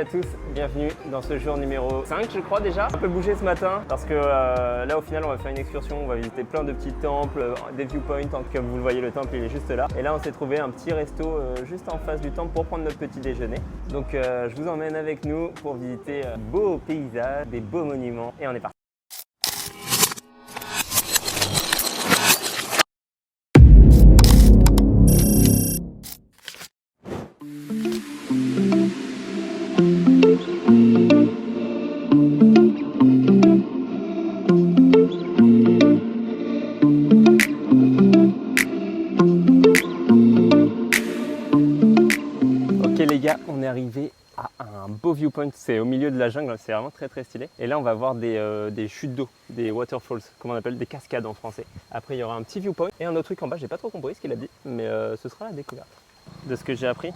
à tous, bienvenue dans ce jour numéro 5 je crois déjà. Un peu bougé ce matin parce que là au final on va faire une excursion, on va visiter plein de petits temples, des viewpoints, comme vous le voyez le temple il est juste là. Et là on s'est trouvé un petit resto juste en face du temple pour prendre notre petit déjeuner. Donc je vous emmène avec nous pour visiter beaux paysages, des beaux monuments et on est parti. Les gars, on est arrivé à un beau viewpoint, c'est au milieu de la jungle, c'est vraiment très stylé. Et là on va voir des chutes d'eau, des waterfalls, comme on appelle, des cascades en français. Après il y aura un petit viewpoint et un autre truc en bas, j'ai pas trop compris ce qu'il a dit, mais ce sera la découverte. De ce que j'ai appris,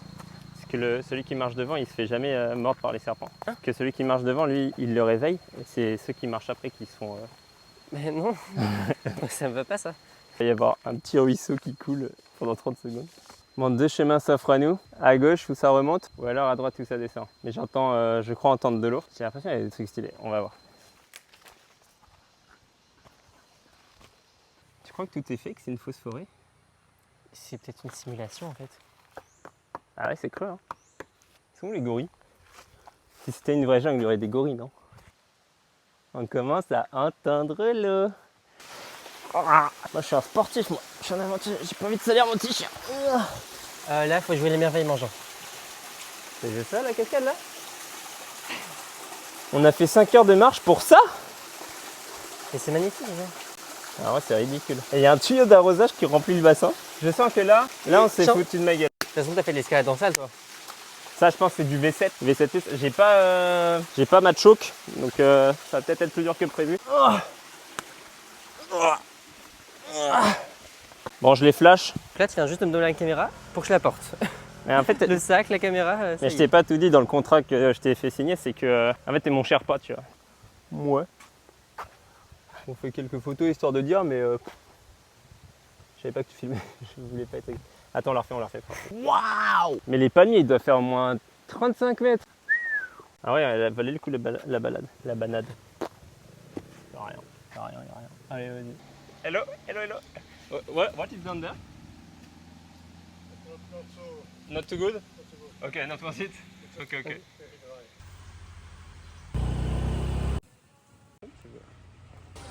c'est que celui qui marche devant, il se fait jamais mordre par les serpents. Que celui qui marche devant, lui, il le réveille, et c'est ceux qui marchent après qui sont... Mais non, ça me va pas ça. Il va y avoir un petit ruisseau qui coule pendant 30 secondes. Bon, deux chemins s'offrent à nous, à gauche où ça remonte, ou alors à droite où ça descend. Mais j'entends, je crois entendre de l'eau. J'ai l'impression qu'il y a des trucs stylés, on va voir. Tu crois que tout est fait, que c'est une fausse forêt? C'est peut-être une simulation en fait. Ah ouais, c'est creux, hein. Ils sont où les gorilles? Si c'était une vraie jungle, il y aurait des gorilles, non? On commence à entendre l'eau. Moi je suis un sportif, moi. Je suis un aventurier, j'ai pas envie de salir mon t-shirt. Là, faut jouer l'émerveillement, Jean. C'est juste ça la cascade là? On a fait 5 heures de marche pour ça? Et c'est magnifique, Jean. Ah ouais, c'est ridicule. Et il y a un tuyau d'arrosage qui remplit le bassin. Je sens que là on s'est foutu de ma gueule. De toute façon, t'as fait de l'escalade en salle, toi. Ça, je pense que c'est du V7. V7 j'ai pas ma choke, donc ça va peut-être être plus dur que prévu. Bon, je les flash. Là, tu viens juste de me donner la caméra pour que je la porte. Mais en fait, Le sac, la caméra, mais je t'ai pas tout dit dans le contrat que je t'ai fait signer, c'est que en fait t'es mon cher pote, tu vois. Ouais. On fait quelques photos histoire de dire, mais je savais pas que tu filmais. Je voulais pas être. Attends, on la refait. Waouh! Mais les palmiers, ils doivent faire au moins 35 mètres. Ah ouais, elle a valé le coup la banade. Y'a rien. Allez, vas-y. Hello. What is down there? Not too good? Okay, not worth it? Okay.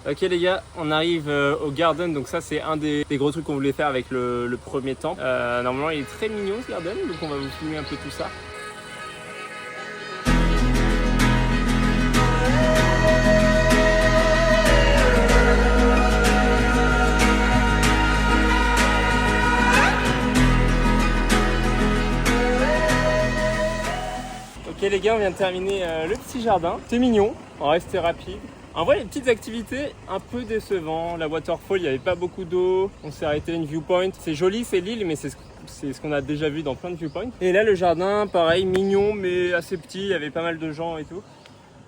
Ok les gars, on arrive au garden, donc ça c'est un des gros trucs qu'on voulait faire avec le premier temple. Normalement il est très mignon ce garden, donc on va vous filmer un peu tout ça. Ok les gars, on vient de terminer le petit jardin. C'est mignon, on va rester rapide. En vrai, les petites activités, un peu décevant. La waterfall, il n'y avait pas beaucoup d'eau. On s'est arrêté à une viewpoint. C'est joli, c'est l'île, mais c'est ce qu'on a déjà vu dans plein de viewpoints. Et là, le jardin, pareil, mignon, mais assez petit. Il y avait pas mal de gens et tout.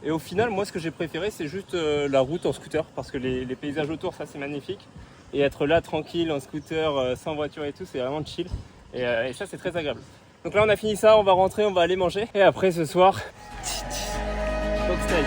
Et au final, moi, ce que j'ai préféré, c'est juste la route en scooter. Parce que les paysages autour, ça, c'est magnifique. Et être là, tranquille, en scooter, sans voiture et tout, c'est vraiment chill. Et ça, c'est très agréable. Donc là, on a fini ça. On va rentrer, on va aller manger. Et après, ce soir, cocktail.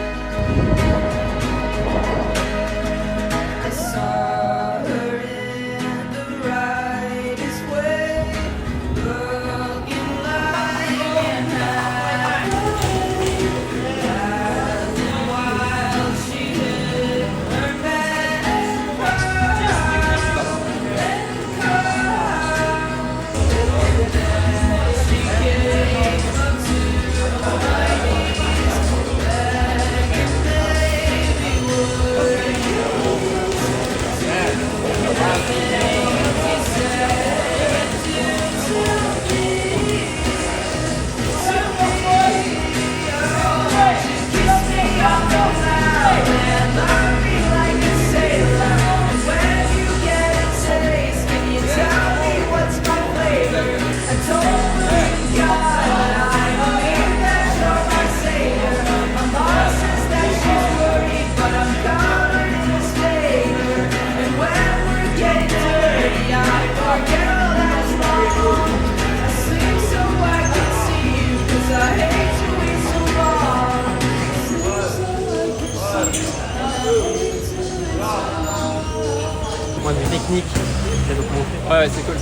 Ouais, c'est cool.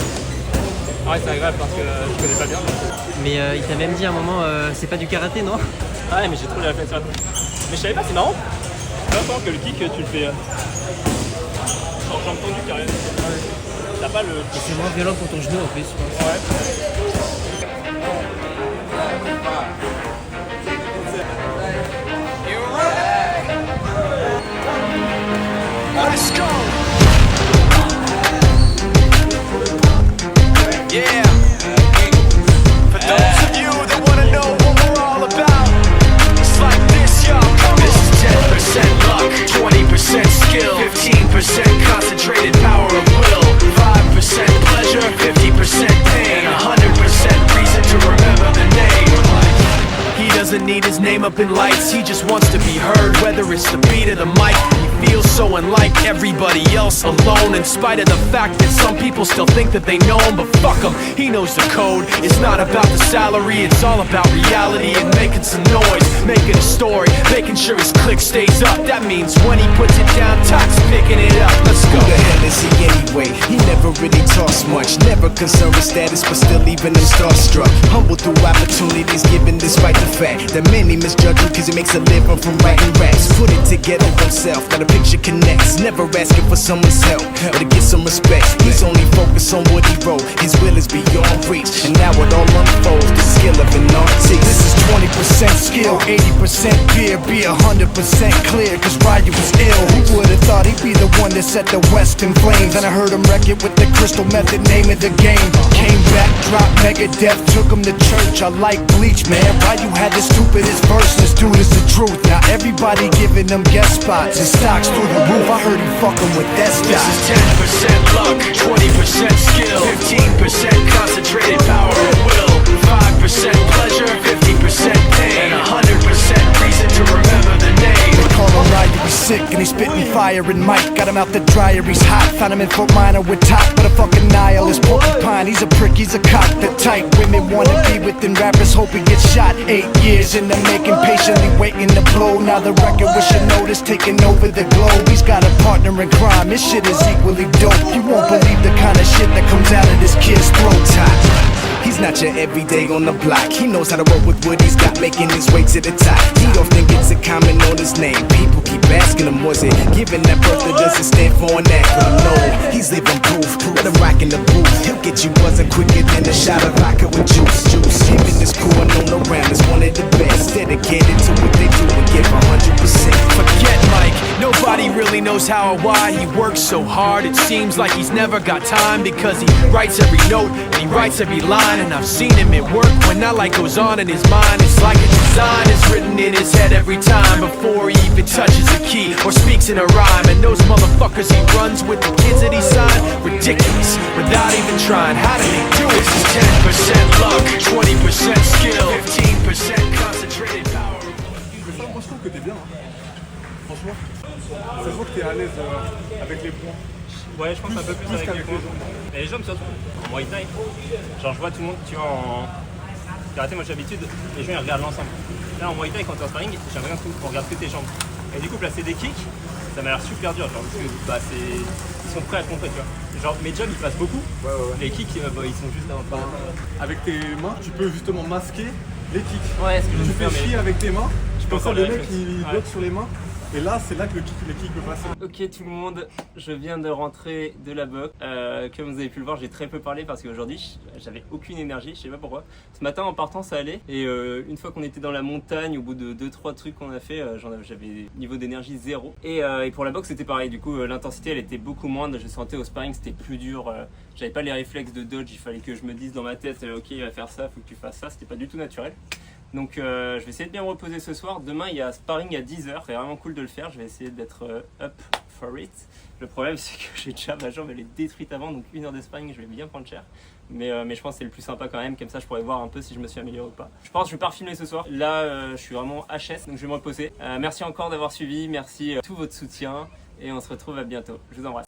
Ouais, c'est agréable parce que je connais pas bien. Mais il t'a même dit à un moment, c'est pas du karaté, non? Ah ouais, mais j'ai trop les réflexes rapides. Mais je savais pas, c'est marrant. C'est pas que le kick, tu le fais en jambe tendue carrément. T'as pas le... Et c'est moins violent pour ton genou en plus, je pense. Ouais. Let's go! Yeah! For those of you that wanna know what we're all about, it's like this, y'all. This is 10% luck, 20% skill, 15% concentrated power of will, 5% pleasure, 50% pain, 100% reason to remember the name. He doesn't need his name up in lights, he just wants to be heard, whether it's the beat of the mic. He feels so unlike everybody else, alone, in spite of the fact that some people still think that they know him, but fuck him, he knows the code. It's not about the salary, it's all about reality and making some noise, making a story, making sure his click stays up. That means when he puts it down, Tox picking it up. Let's go. Who the hell is he anyway? He never really talks much, never concerned with status, but still leaving them starstruck. Humble through opportunities given despite the fact that many misjudge him cause he makes a living from writing raps. Put it together himself, now the picture connects. Never asking for someone's help or to get some respect. He's only focused on what he wrote, his will is beyond reach. And now it all unfolds, the skill of an artist. This is 20% skill, 80% fear, be 100% clear, cause Ryu was ill. Who would've thought he'd be the one that set the West in flames? And I heard him wreck it with the crystal method, name of the game. Came back, dropped Megadeth, took him to church. I like Bleach, man. Ryu had the stupidest verse, this dude is the truth. Now everybody giving them guest spots and stocks through the roof. I heard he fucking with that This stock. is 10% luck, 20% skill, 15% concentrated power of will, 5% pleasure, 50% pain, and 100% reason to remember the name. They call him Ryu, he's sick and he's spitting fire. And Mike got him out the dryer, he's hot. Found him in Fort Minor with top, but a fucking nihilist porcupine. He's a prick, he's a cock. The type women wanna be within rappers, hope he gets shot. 8 years in the making, patiently waiting to blow. Now the record with your notice taking over the globe. He's got a partner in crime, this shit is equally dope. You won't believe the kind of shit that comes out of this kid's throat. He's not your everyday on the block. He knows how to work with what he's got, making his way to the top. He often gets a comment on his name. People keep asking him, was it given that birth that doesn't stand for an acronym? No, he's living proof. Let him rock in the booth. He'll get you buzzing quicker than a shot of vodka with juice. Him and his crew are known around as one of the best. Dedicated to what they do and give 100%. Forget Mike, nobody really knows how or why he works so hard. It seems like he's never got time because he writes every note and he writes every line. And I've seen him at work when that light goes on in his mind. It's like a design is written in his head every time before he even touches a key or speaks in a rhyme. And those motherfuckers he runs with, the kids that he signed, ridiculous, without even trying. How did he do it? This is 10% luck, 20% skill, 15% concentrated power. Moi je trouve que t'es bien, hein. Franchement. Ça se voit que t'es à l'aise avec les points. Ouais, je pense un peu plus avec les points. Et les jambes surtout, en Muay Thai. Genre je vois tout le monde, tu vois, en karaté, moi j'ai l'habitude, les gens ils regardent l'ensemble. Là en Muay Thai, quand t'es en sparring, j'ai l'impression qu'on regarde que tes jambes. Et du coup, placer des kicks, ça m'a l'air super dur, genre, parce que bah, ils sont prêts à contrer, tu vois. Genre mes jobs ils passent beaucoup, les kicks bah, ils sont juste là. Avec tes mains, tu peux justement masquer les kicks. Ouais, ce que je Tu veux faire, fais chier mais avec tes mains, comme ça encore le les mec réflexes. il Ouais. bloque sur les mains. Et là, c'est là que les kicks peuvent passer. Ok tout le monde, je viens de rentrer de la boxe. Comme vous avez pu le voir, j'ai très peu parlé parce qu'aujourd'hui j'avais aucune énergie, je sais pas pourquoi. Ce matin en partant ça allait et une fois qu'on était dans la montagne, au bout de 2-3 trucs qu'on a fait, j'avais niveau d'énergie 0. Et pour la boxe c'était pareil, du coup l'intensité elle était beaucoup moindre, je sentais au sparring c'était plus dur. J'avais pas les réflexes de dodge, il fallait que je me dise dans ma tête ok il va faire ça, faut que tu fasses ça, c'était pas du tout naturel. Donc je vais essayer de bien me reposer ce soir. Demain il y a sparring à 10h, c'est vraiment cool de le faire. Je vais essayer d'être up for it. Le problème c'est que j'ai déjà ma jambe elle est détruite avant, donc 1 heure de sparring je vais bien prendre cher. Mais je pense que c'est le plus sympa quand même, comme ça je pourrais voir un peu si je me suis amélioré ou pas. Je pense que je vais pas refilmer ce soir. Là je suis vraiment HS, donc je vais me reposer. Merci encore d'avoir suivi, merci tout votre soutien et on se retrouve à bientôt. Je vous embrasse.